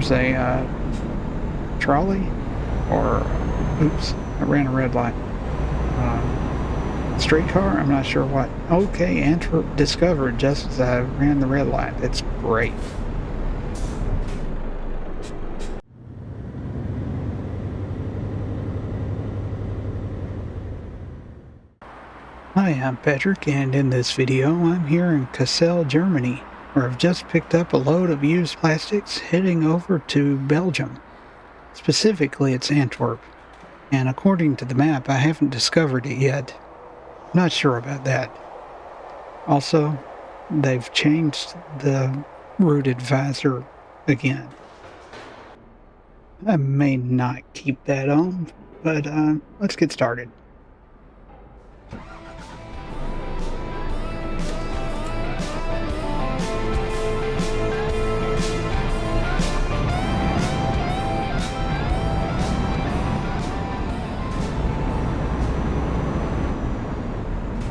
there's a trolley, or oops, I ran a red light. Streetcar, I'm not sure what. Okay, Antwerp discovered just as I ran the red light. That's great. Hi, I'm Patrick, and in this video I'm here in Kassel, Germany, where I've just picked up a load of used plastics heading over to Belgium. Specifically, it's Antwerp, and according to the map, I haven't discovered it yet. Not sure about that. Also, they've changed the route advisor again. I may not keep that on, but let's get started.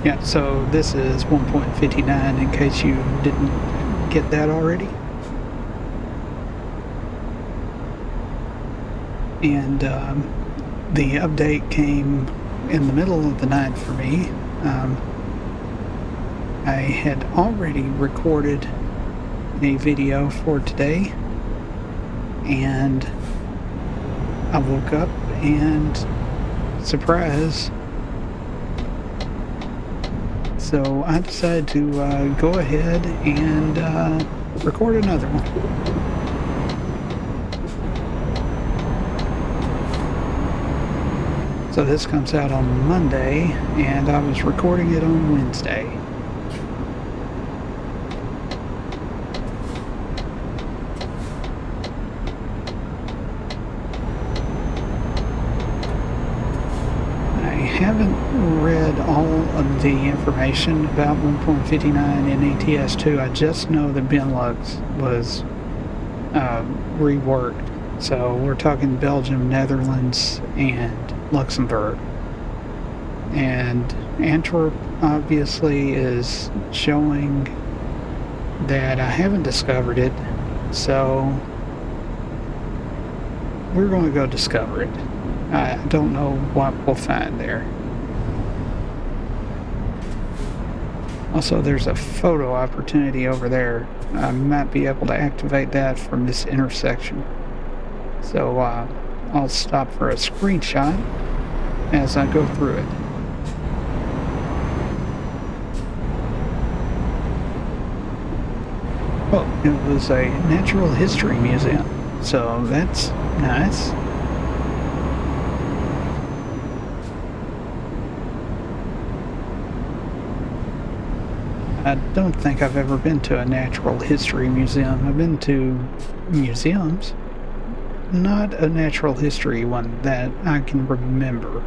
Yeah, so this is 1.59 in case you didn't get that already. And the update came in the middle of the night for me. I had already recorded a video for today, and I woke up and surprise. So I decided to go ahead and record another one. So this comes out on Monday, and I was recording it on Wednesday. I haven't read all of the information about 1.59 and ETS2. I just know that Benelux was reworked. So we're talking Belgium, Netherlands, and Luxembourg. And Antwerp obviously is showing that I haven't discovered it, so we're going to go discover it. I don't know what we'll find there. Also, there's a photo opportunity over there. I might be able to activate that from this intersection. So I'll stop for a screenshot as I go through it. Oh, it was a natural history museum, so that's nice. I don't think I've ever been to a natural history museum. I've been to museums, not a natural history one that I can remember.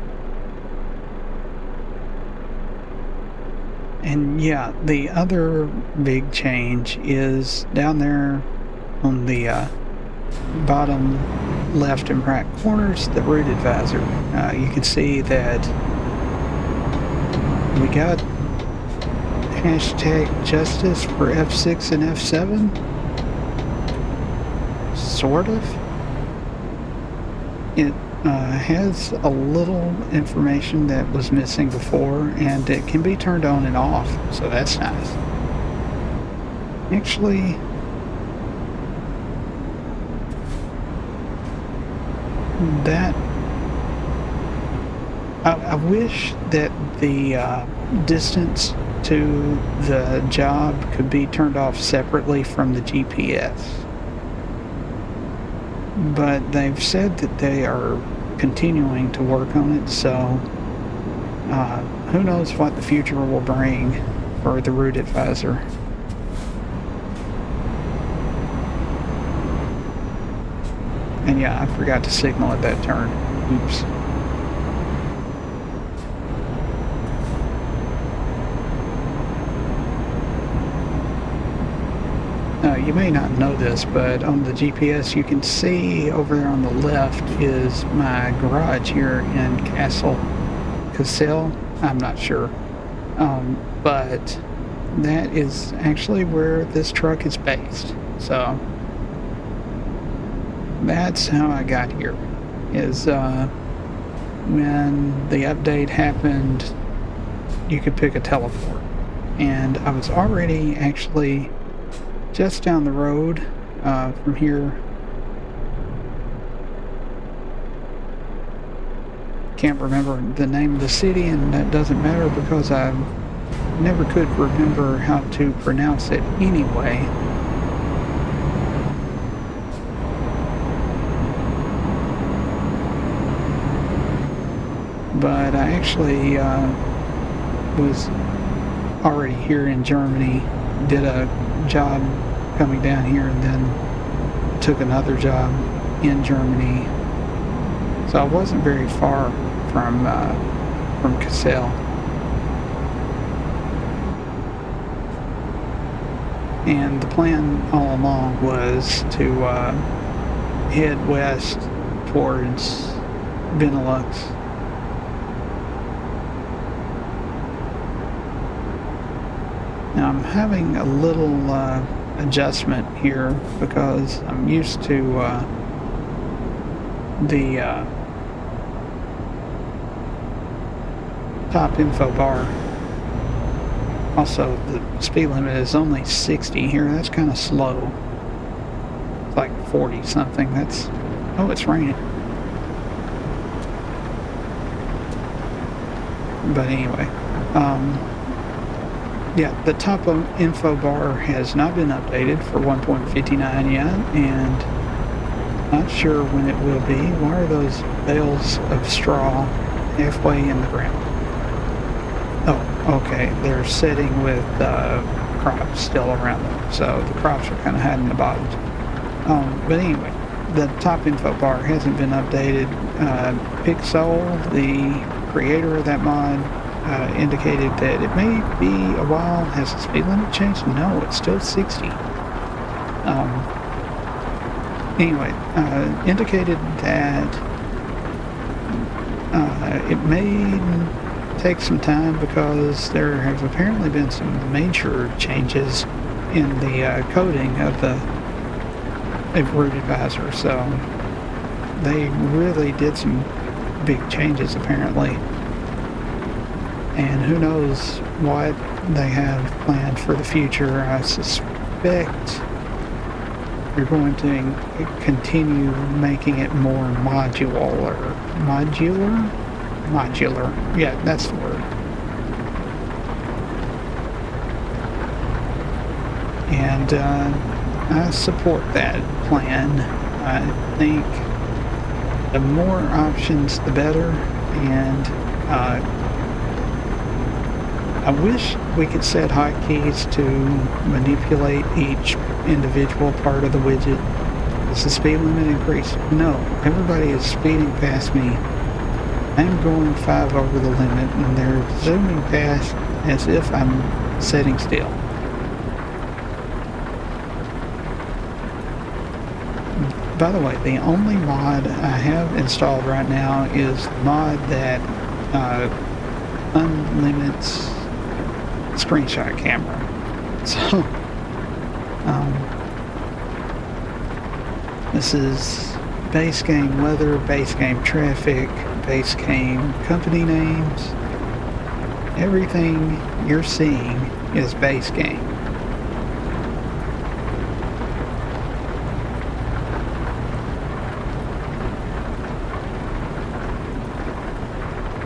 And yeah, the other big change is down there on the bottom left and right corners, the route advisor. You can see that we got hashtag justice for F6 and F7, sort of. It has a little information that was missing before, and it can be turned on and off, so that's nice. Actually, that I wish that the distance to the job could be turned off separately from the GPS. But they've said that they are continuing to work on it, so who knows what the future will bring for the route advisor. And yeah, I forgot to signal at that turn. Oops. You may not know this, but on the GPS you can see over there on the left is my garage here in Kassel. I'm not sure. But that is actually where this truck is based. So that's how I got here, is when the update happened, you could pick a teleport. And I was already actually just down the road from here. Can't remember the name of the city, and that doesn't matter because I never could remember how to pronounce it anyway. But I actually was already here in Germany, did a job coming down here, and then took another job in Germany. So I wasn't very far from Cassel. And the plan all along was to head west towards Benelux. Now I'm having a little adjustment here because I'm used to the top info bar. Also, the speed limit is only 60 here. That's kind of slow. It's like 40 something. That's... oh, it's raining. But anyway, yeah, the top info bar has not been updated for 1.59 yet, and not sure when it will be. Why are those bales of straw halfway in the ground? Oh, okay, they're sitting with crops still around them, so the crops are kind of hiding the bottoms. But anyway, the top info bar hasn't been updated. Pixel, the creator of that mod, indicated that it may be a while. Has the speed limit changed? No, it's still 60. Anyway, indicated that it may take some time because there have apparently been some major changes in the coding of the root advisor. So they really did some big changes apparently. And who knows what they have planned for the future. I suspect you're going to continue making it more modular. Modular? Yeah, that's the word. And I support that plan. I think the more options, the better. And I wish we could set hotkeys to manipulate each individual part of the widget. Does the speed limit increase? No. Everybody is speeding past me. I'm going 5 over the limit, and they're zooming past as if I'm sitting still. By the way, the only mod I have installed right now is the mod that unlimits screenshot camera. So, this is base game weather, base game traffic, base game company names. Everything you're seeing is base game.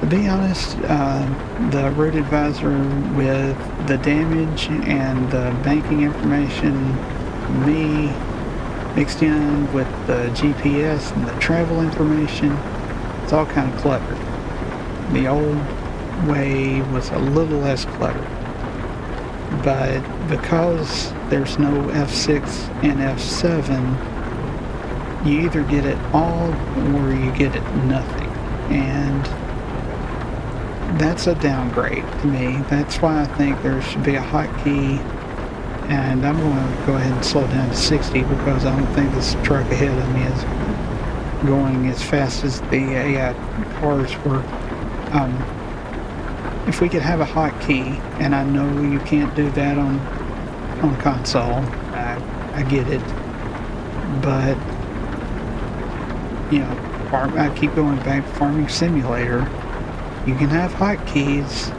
To be honest, the root advisor with the damage and the banking information, me mixed in with the GPS and the travel information, it's all kind of cluttered. The old way was a little less cluttered. But because there's no F6 and F7, you either get it all or you get it nothing. And that's a downgrade to me. That's why I think there should be a hotkey. And I'm going to go ahead and slow down to 60 because I don't think this truck ahead of me is going as fast as the AI cars were. If we could have a hotkey, and I know you can't do that on console, I get it, but you know, I keep going back to Farming Simulator. You can have hotkeys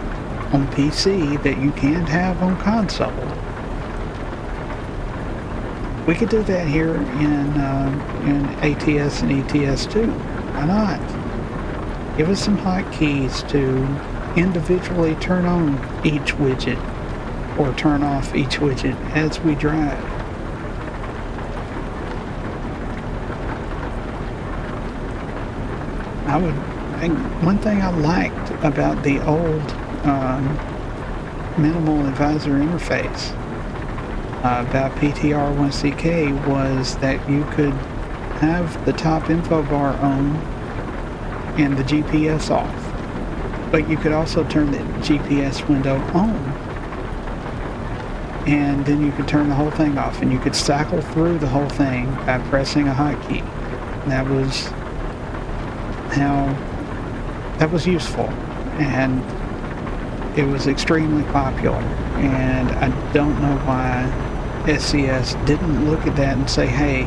on PC that you can't have on console. We could do that here in ATS and ETS2. Why not? Give us some hotkeys to individually turn on each widget or turn off each widget as we drive. One thing I liked about the old minimal advisor interface about PTR1CK was that you could have the top info bar on and the GPS off, but you could also turn the GPS window on, and then you could turn the whole thing off, and you could cycle through the whole thing by pressing a hotkey. That was useful, and it was extremely popular, and I don't know why SCS didn't look at that and say, hey,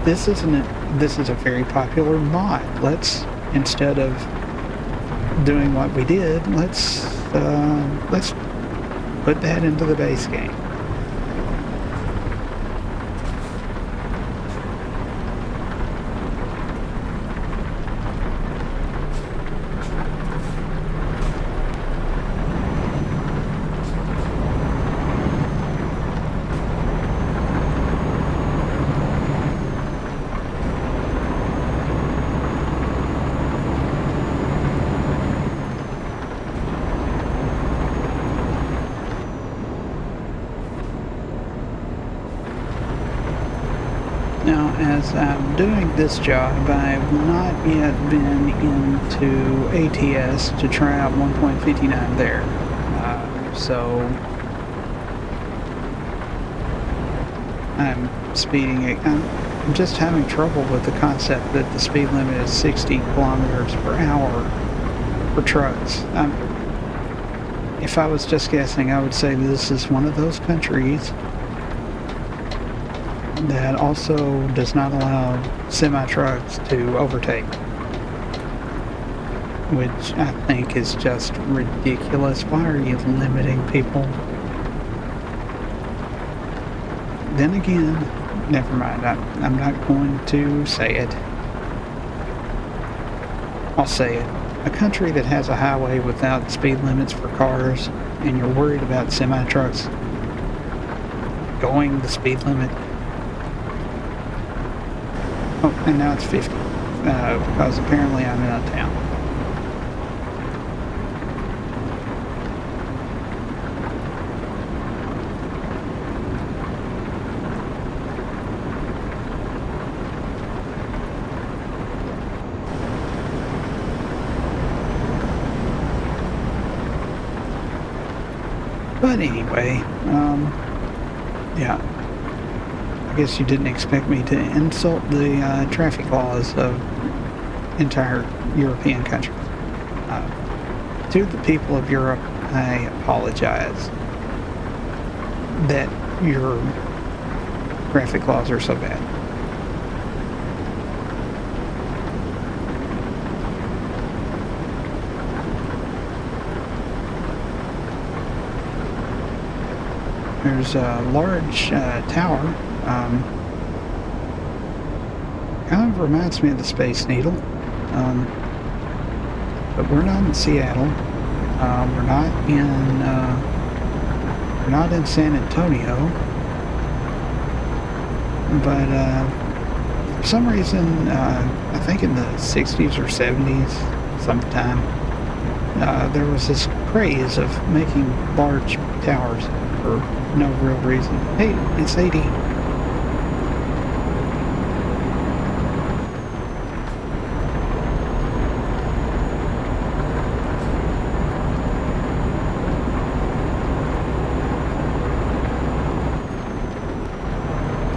this is a very popular mod. Instead of doing what we did, let's put that into the base game. Now, as I'm doing this job, I've not yet been into ATS to try out 1.59 there. So I'm speeding it. I'm just having trouble with the concept that the speed limit is 60 kilometers per hour for trucks. If I was just guessing, I would say this is one of those countries that also does not allow semi-trucks to overtake, which I think is just ridiculous. Why are you limiting people? Then again, never mind, I'm not going to say it. I'll say it. A country that has a highway without speed limits for cars, and you're worried about semi-trucks going the speed limit. Oh, and now it's 50, because apparently I'm in a town. But anyway, yeah. I guess you didn't expect me to insult the traffic laws of entire European countries. To the people of Europe, I apologize that your traffic laws are so bad. There's a large tower. Kind of reminds me of the Space Needle, but we're not in Seattle. We're not in San Antonio. But for some reason, I think in the 60s or 70s, sometime, there was this craze of making large towers for no real reason. Hey, it's 80.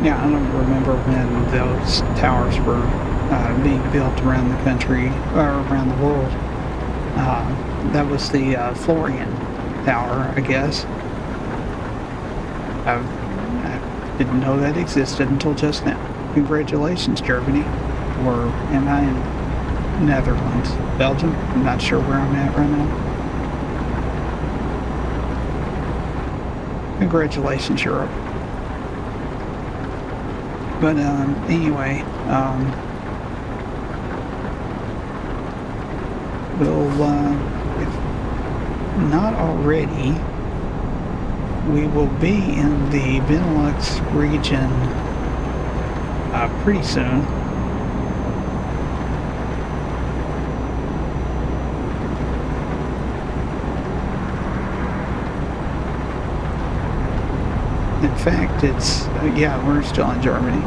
Yeah, I don't remember when those towers were being built around the country, or around the world. That was the Florian Tower, I guess. I didn't know that existed until just now. Congratulations, Germany. or am I in Netherlands? Belgium? I'm not sure where I'm at right now. Congratulations, Europe. But anyway, we'll, if not already, we will be in the Benelux region pretty soon. In fact, it's, yeah, we're still in Germany.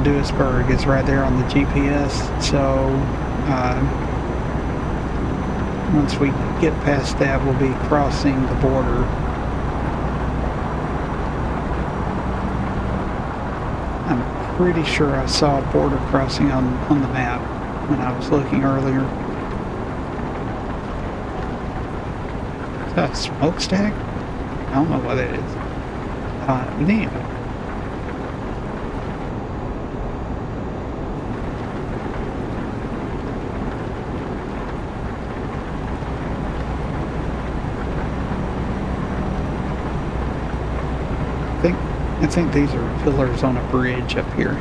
Duisburg is right there on the GPS, so once we get past that, we'll be crossing the border. I'm pretty sure I saw a border crossing on the map when I was looking earlier. Is that a smokestack? I don't know what it is. Neat. I think these are pillars on a bridge up here.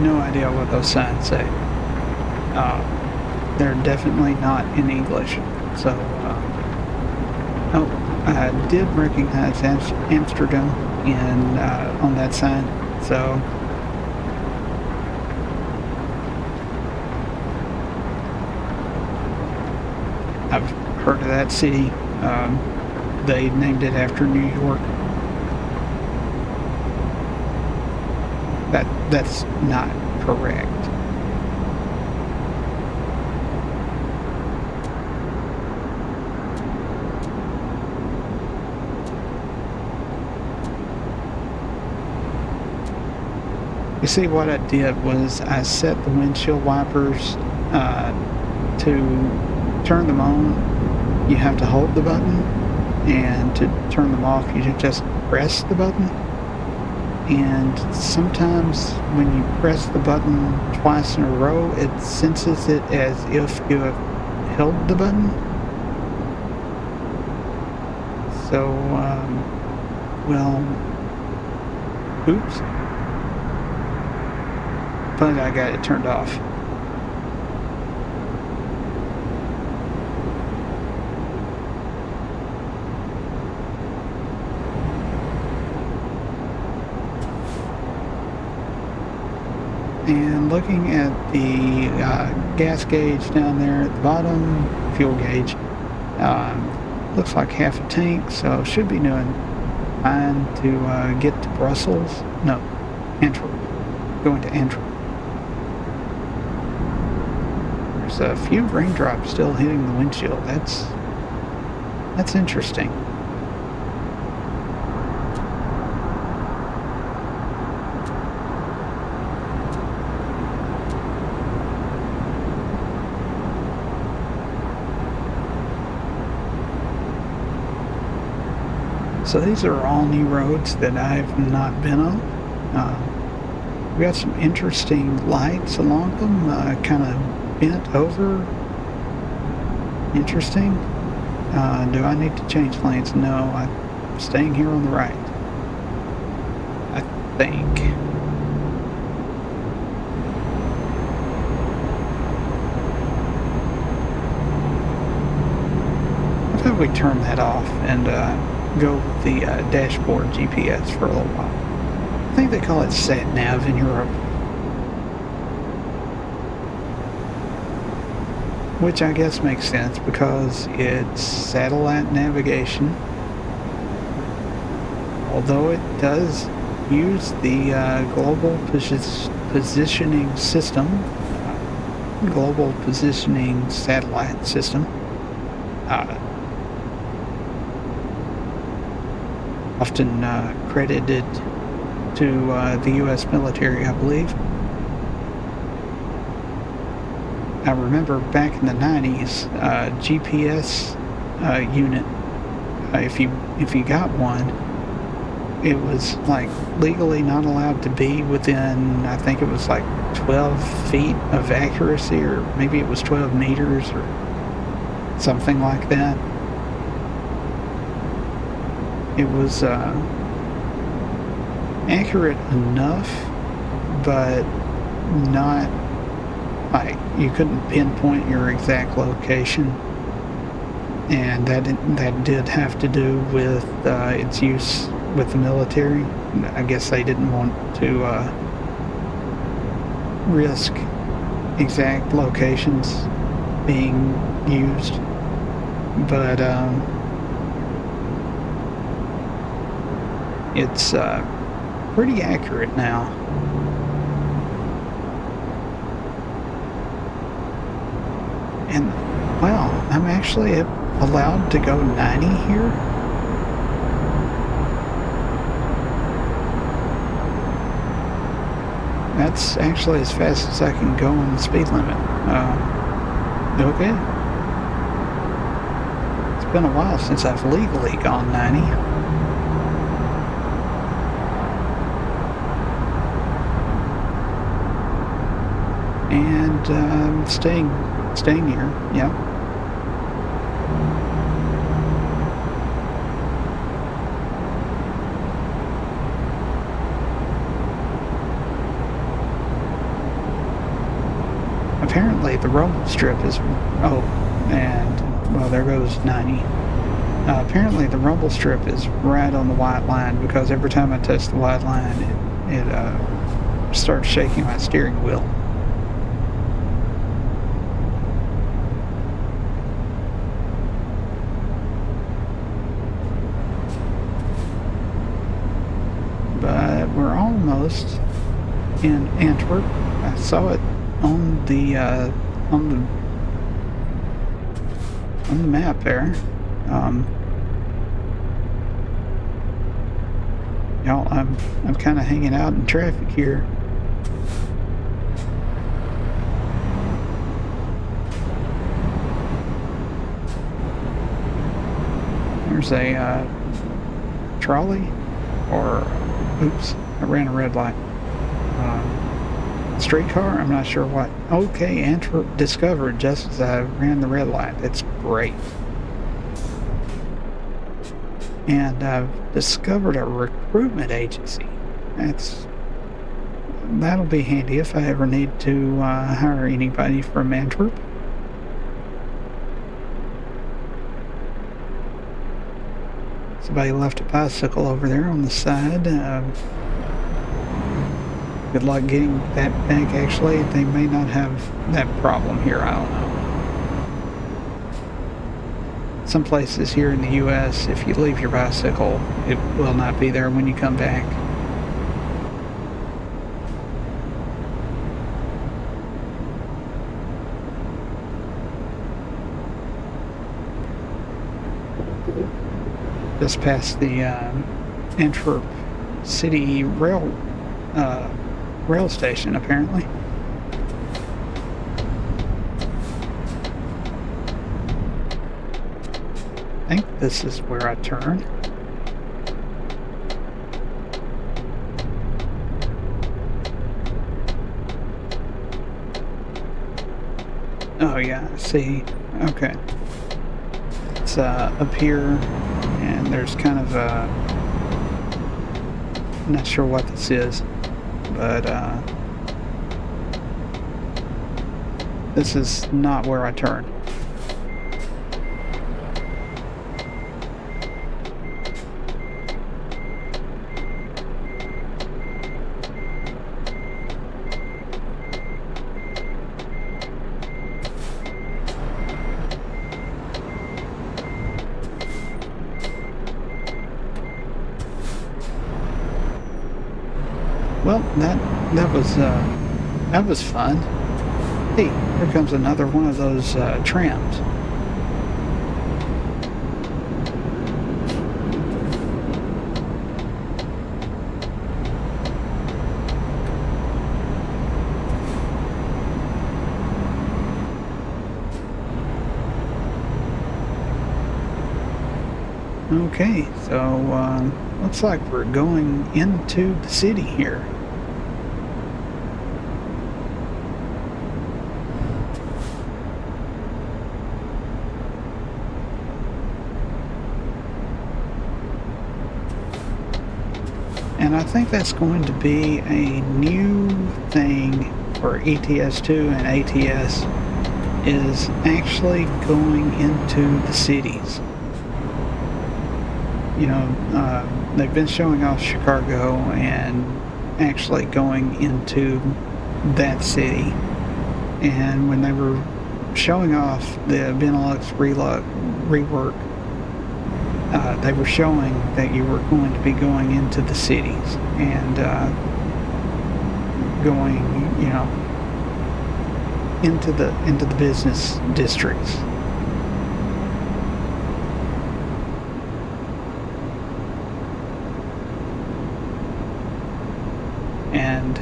No idea what those signs say. They're definitely not in English. So, oh, I did recognize Amsterdam in on that sign. So, I've heard of that city. They named it after New York. That's not correct. You see, what I did was I set the windshield wipers to turn them on. You have to hold the button, and to turn them off, you just press the button. And sometimes when you press the button twice in a row, it senses it as if you have held the button. So, well, oops. But I got it turned off. And looking at the gas gauge down there at the bottom, fuel gauge, looks like half a tank, so should be doing fine to get to Brussels. No, Antwerp. Going to Antwerp. There's a few raindrops still hitting the windshield. That's interesting. So these are all new roads that I've not been on. We got some interesting lights along them, kind of bent over. Interesting. Do I need to change lanes? No, I'm staying here on the right. I think. I thought we turn that off and go with the dashboard GPS for a little while. I think they call it sat-nav in Europe. Which I guess makes sense because it's satellite navigation. Although it does use the positioning system, global positioning satellite system. Often credited to the U.S. military, I believe. I remember back in the 90s, GPS unit. If you got one, it was like legally not allowed to be within, I think it was like 12 feet of accuracy, or maybe it was 12 meters or something like that. It was accurate enough, but not like you couldn't pinpoint your exact location, and that did have to do with its use with the military. I guess they didn't want to risk exact locations being used, but it's pretty accurate now. And wow, I'm actually allowed to go 90 here? That's actually as fast as I can go on the speed limit. Okay. It's been a while since I've legally gone 90. And staying here, yeah. Apparently the rumble strip is, and well, there goes 90. Apparently the rumble strip is right on the white line, because every time I touch the white line, it starts shaking my steering wheel. But we're almost in Antwerp. I saw it on the map there. Y'all, I'm kind of hanging out in traffic here. There's a trolley, or oops, I ran a red light. Streetcar, I'm not sure what. Okay, Antwerp discovered just as I ran the red light. That's great. And I've discovered a recruitment agency. That'll be handy if I ever need to hire anybody from Antwerp. Somebody left a bicycle over there on the side. Good luck getting that back, actually. They may not have that problem here, I don't know. Some places here in the U.S., if you leave your bicycle, it will not be there when you come back. Just past the Antwerp City rail station, apparently. I think this is where I turn. Oh yeah, see, okay. It's up here, and there's kind of a, I'm not sure what this is, but this is not where I turn. Well, that was fun. Hey, here comes another one of those trams. Okay, so looks like we're going into the city here. And I think that's going to be a new thing for ETS2 and ATS is actually going into the cities. You know, they've been showing off Chicago and actually going into that city. And when they were showing off the Benelux rework, they were showing that you were going to be going into the cities and going, you know, into the business districts. And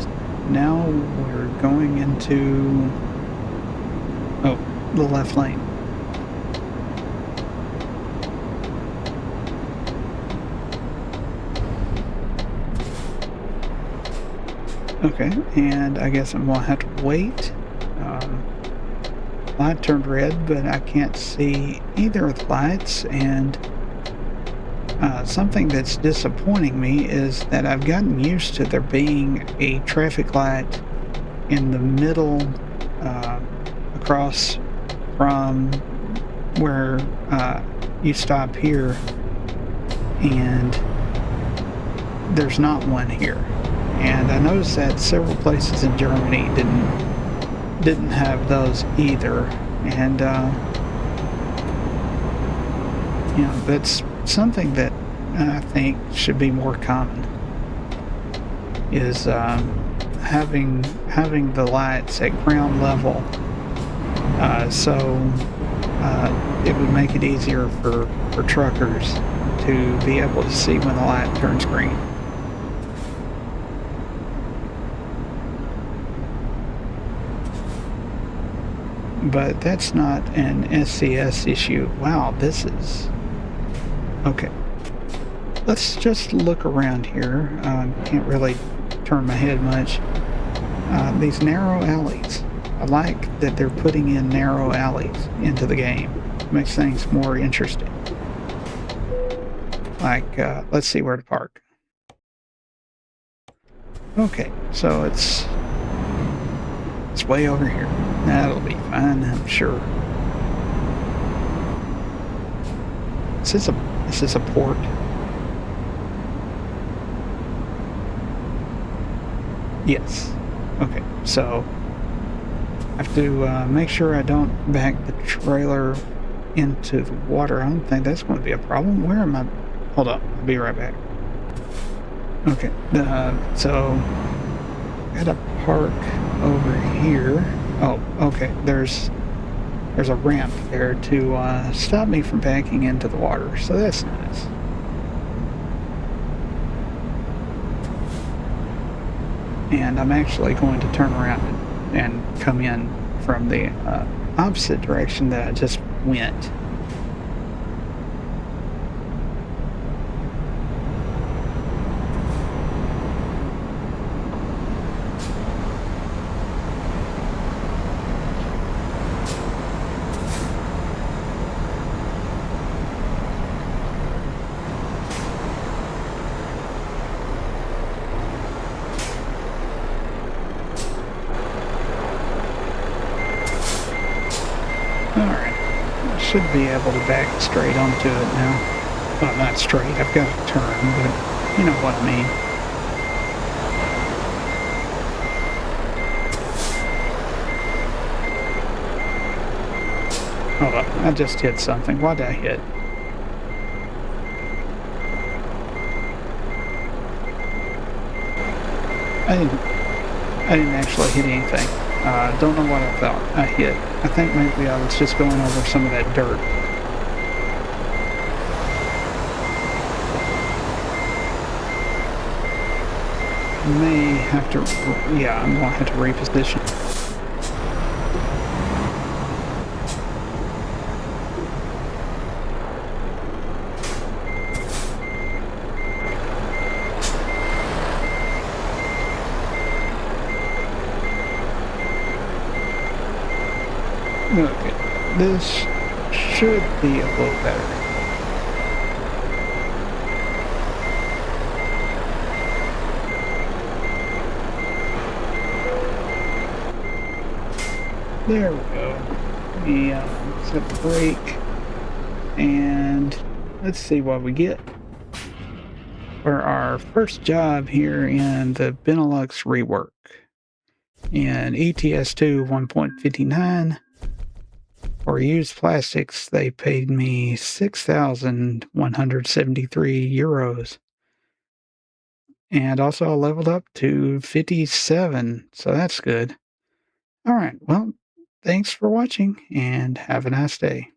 now we're going into the left lane. Okay, and I guess I'm gonna have to wait. Light turned red, but I can't see either of the lights, and something that's disappointing me is that I've gotten used to there being a traffic light in the middle, across from where you stop here, and there's not one here. And I noticed that several places in Germany didn't have those either, and you know, that's something that I think should be more common, is having the lights at ground level, so it would make it easier for truckers to be able to see when the light turns green. But that's not an SCS issue. Wow, this is... Okay. Let's just look around here. Can't really turn my head much. These narrow alleys. I like that they're putting in narrow alleys into the game. Makes things more interesting. Like, let's see where to park. Okay, so it's way over here. That'll be fine, I'm sure. Is this a port? Yes. Okay, so I have to make sure I don't back the trailer into the water. I don't think that's going to be a problem. Where am I? Hold up, I'll be right back. Okay, so I gotta park over here. Oh, okay, there's a ramp there to stop me from backing into the water, so that's nice. And I'm actually going to turn around and come in from the opposite direction that I just went. Alright, I should be able to back straight onto it now. Well, not straight, I've got to turn, but you know what I mean. Hold up, I just hit something. What did I hit? I didn't I didn't actually hit anything. Don't know what I thought I hit. I think maybe I was just going over some of that dirt. May have to, yeah, I'm gonna have to reposition. Okay, this should be a little better. There we go. Let me set the brake, and let's see what we get for our first job here in the Benelux rework. In ETS2 1.59, for used plastics, they paid me 6,173 euros. And also I leveled up to 57, so that's good. All right, well, thanks for watching and have a nice day.